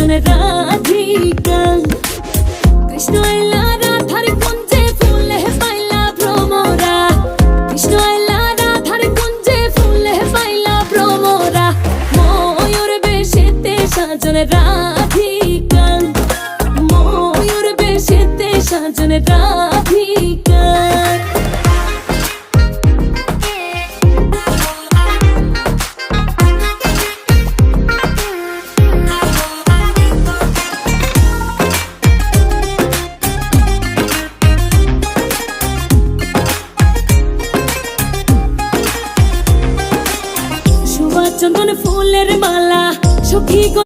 সাজনে রাধিকা কৃষ্ণ আইলা রাধার কুঞ্জে ফুলে পাইলা ভ্রমরা কৃষ্ণ আইলা রাধার কুঞ্জে ফুলে পাইলা ভ্রমরা ময়ূর বেশেতে সাজনে রাধিকা ময়ূর বেশেতে সাজনে রাধিকা চন্দন ফুলের মালা সখী।